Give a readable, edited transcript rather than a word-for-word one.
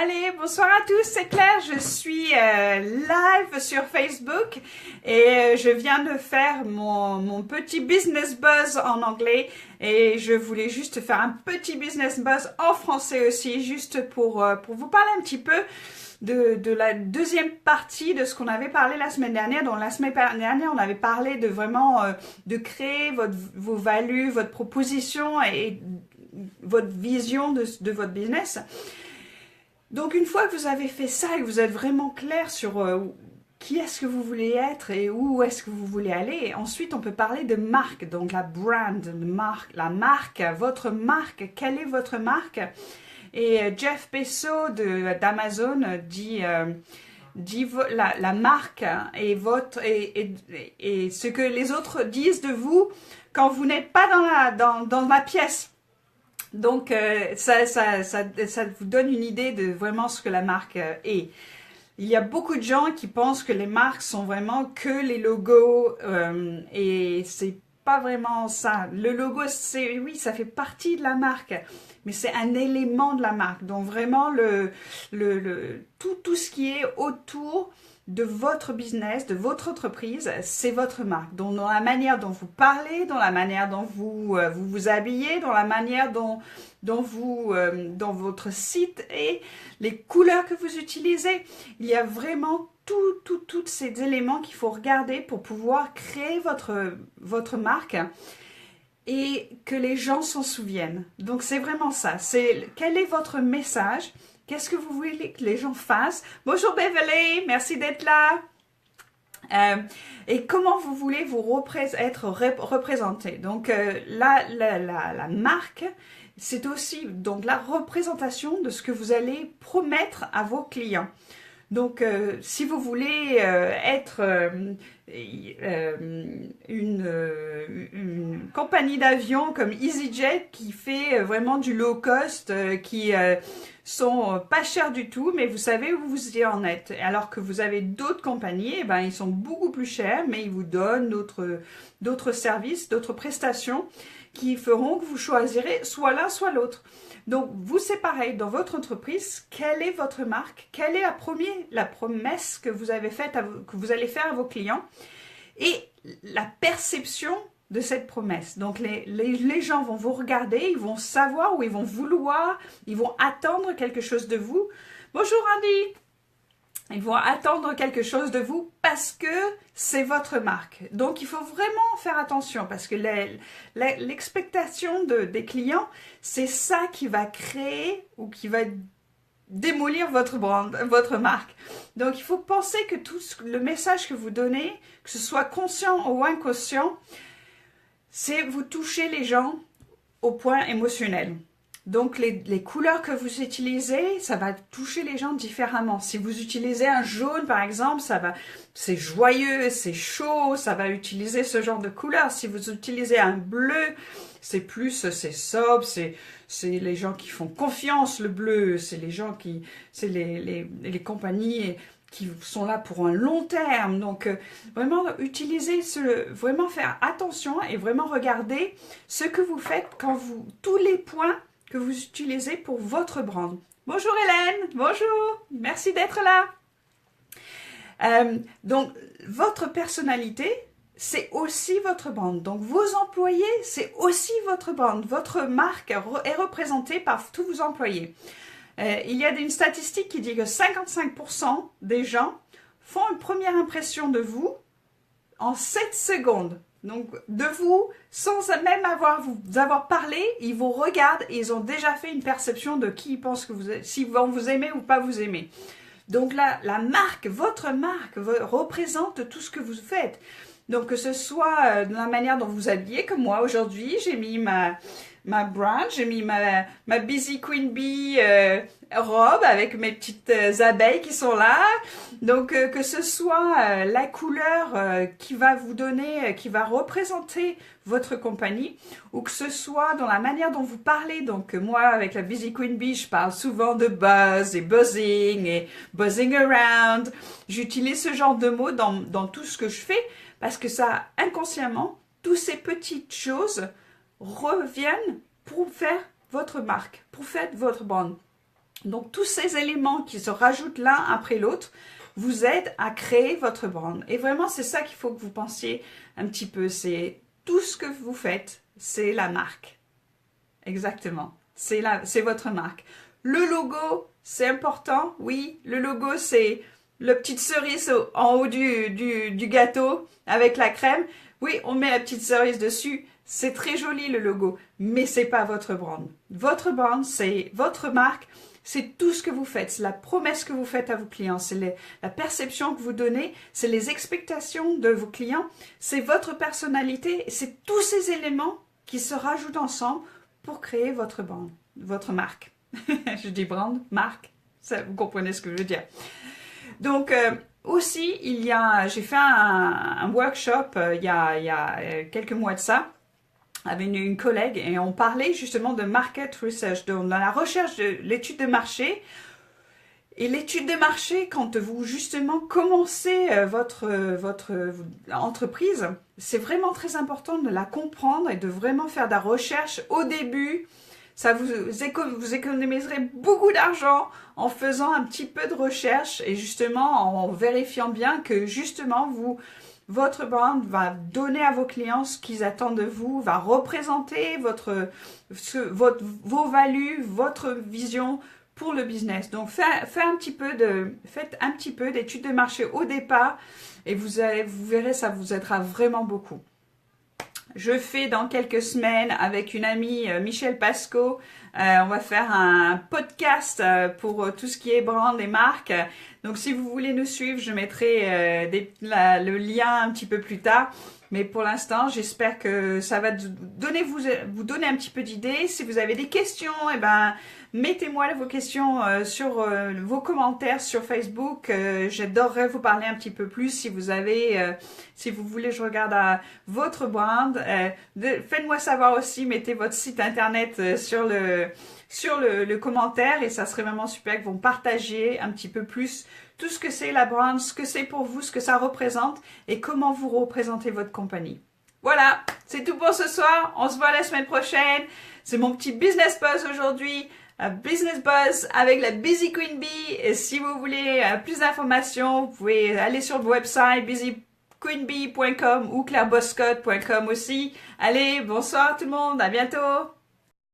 Allez, bonsoir à tous, c'est Claire, je suis live sur Facebook et je viens de faire mon petit business buzz en anglais et je voulais juste faire un petit business buzz en français aussi, juste pour vous parler un petit peu de la deuxième partie de ce qu'on avait parlé la semaine dernière. Donc la semaine dernière, on avait parlé de vraiment de créer vos values, votre proposition et votre vision de votre business. Donc une fois que vous avez fait ça et que vous êtes vraiment clair sur qui est-ce que vous voulez être et où est-ce que vous voulez aller, ensuite on peut parler de marque, donc la brand, la marque, votre marque, quelle est votre marque? Et Jeff Bezos d'Amazon dit la marque et ce que les autres disent de vous quand vous n'êtes pas dans la pièce. Donc, ça vous donne une idée de vraiment ce que la marque est. Il y a beaucoup de gens qui pensent que les marques sont vraiment que les logos et c'est pas vraiment ça. Le logo, oui, ça fait partie de la marque, mais c'est un élément de la marque. Donc vraiment, tout ce qui est autour de votre business, de votre entreprise, c'est votre marque. Donc dans la manière dont vous parlez, dans la manière dont vous habillez, dans la manière dont dans votre site et les couleurs que vous utilisez. Il y a vraiment tous ces éléments qu'il faut regarder pour pouvoir créer votre marque et que les gens s'en souviennent. Donc c'est vraiment ça. Quel est votre message? Qu'est-ce que vous voulez que les gens fassent? Bonjour Beverly, merci d'être là. Et comment vous voulez être représenté? Donc la marque, c'est aussi donc la représentation de ce que vous allez promettre à vos clients. Donc, si vous voulez être une compagnie d'avion comme EasyJet qui fait vraiment du low cost, qui sont pas chers du tout, mais vous savez où vous y en êtes. Alors que vous avez d'autres compagnies, eh ben, ils sont beaucoup plus chers, mais ils vous donnent d'autres services, d'autres prestations qui feront que vous choisirez soit l'un, soit l'autre. Donc, vous, c'est pareil. Dans votre entreprise, quelle est votre marque? Quelle est la promesse que vous avez faite, que vous allez faire à vos clients? Et la perception de cette promesse. Donc, les gens vont vous regarder, ils vont savoir où ils vont vouloir, ils vont attendre quelque chose de vous. Bonjour Andy! Ils vont attendre quelque chose de vous parce que c'est votre marque. Donc, il faut vraiment faire attention parce que l'expectation des clients, c'est ça qui va créer ou qui va démolir votre marque. Donc, il faut penser que tout le message que vous donnez, que ce soit conscient ou inconscient, c'est vous toucher les gens au point émotionnel. Donc, les couleurs que vous utilisez, ça va toucher les gens différemment. Si vous utilisez un jaune, par exemple, c'est joyeux, c'est chaud, ça va utiliser ce genre de couleur. Si vous utilisez un bleu, c'est sobre, c'est les gens qui font confiance, le bleu, c'est les compagnies qui sont là pour un long terme. Donc, vraiment vraiment faire attention et vraiment regarder ce que vous faites tous les points que vous utilisez pour votre brand. Bonjour Hélène, bonjour, merci d'être là. Donc, votre personnalité, c'est aussi votre brand. Donc, vos employés, c'est aussi votre brand. Votre marque est représentée par tous vos employés. Il y a une statistique qui dit que 55% des gens font une première impression de vous en 7 secondes. Donc, de vous, sans même vous avoir parlé, ils vous regardent et ils ont déjà fait une perception de qui ils pensent que vous êtes, si vont vous aimer ou pas vous aimer. Donc, la marque, votre marque, représente tout ce que vous faites. Donc, que ce soit de la manière dont vous habillez, comme moi aujourd'hui, j'ai mis ma brand, j'ai mis ma Busy Queen Bee robe avec mes petites abeilles qui sont là. Donc que ce soit la couleur qui va vous donner, qui va représenter votre compagnie, ou que ce soit dans la manière dont vous parlez. Donc moi avec la Busy Queen Bee, je parle souvent de buzz et buzzing around. J'utilise ce genre de mots dans tout ce que je fais parce que ça, inconsciemment, toutes ces petites choses reviennent pour faire votre marque, pour faire votre brand. Donc, tous ces éléments qui se rajoutent l'un après l'autre vous aident à créer votre brand. Et vraiment, c'est ça qu'il faut que vous pensiez un petit peu. C'est tout ce que vous faites, c'est la marque. Exactement. C'est votre marque. Le logo, c'est important. Oui, le logo, c'est la petite cerise en haut du gâteau avec la crème. Oui, on met la petite cerise dessus. C'est très joli le logo, mais c'est pas votre brand. Votre brand, c'est votre marque. C'est tout ce que vous faites, c'est la promesse que vous faites à vos clients, c'est la perception que vous donnez, c'est les expectations de vos clients, c'est votre personnalité, c'est tous ces éléments qui se rajoutent ensemble pour créer votre brand, votre marque. Je dis brand, marque, ça, vous comprenez ce que je veux dire. Donc, aussi, j'ai fait un workshop il y a quelques mois de ça, avec une collègue et on parlait justement de market research, dans la recherche de l'étude de marché. Et l'étude de marché, quand vous justement commencez votre entreprise, c'est vraiment très important de la comprendre et de vraiment faire de la recherche au début. Ça vous économiserez beaucoup d'argent en faisant un petit peu de recherche et justement en vérifiant bien que justement votre brand va donner à vos clients ce qu'ils attendent de vous, va représenter vos values, votre vision pour le business. Donc, faites un petit peu d'études de marché au départ et vous verrez, ça vous aidera vraiment beaucoup. Je fais dans quelques semaines avec une amie, Michel Pasco, on va faire un podcast pour tout ce qui est brand et marque. Donc, si vous voulez nous suivre, je mettrai le lien un petit peu plus tard. Mais pour l'instant, j'espère que ça va vous donner un petit peu d'idées. Si vous avez des questions, mettez-moi vos questions sur vos commentaires sur Facebook. J'adorerais vous parler un petit peu plus si vous voulez, je regarde à votre brand. Faites-moi savoir aussi, mettez votre site internet sur le commentaire et ça serait vraiment super que vous partagiez un petit peu plus tout ce que c'est la brand, ce que c'est pour vous, ce que ça représente et comment vous représentez votre compagnie. Voilà, c'est tout pour ce soir. On se voit la semaine prochaine. C'est mon petit business buzz aujourd'hui. Business Buzz avec la Busy Queen Bee. Et si vous voulez plus d'informations, vous pouvez aller sur le website busyqueenbee.com ou claireboscott.com aussi. Allez, bonsoir tout le monde, à bientôt.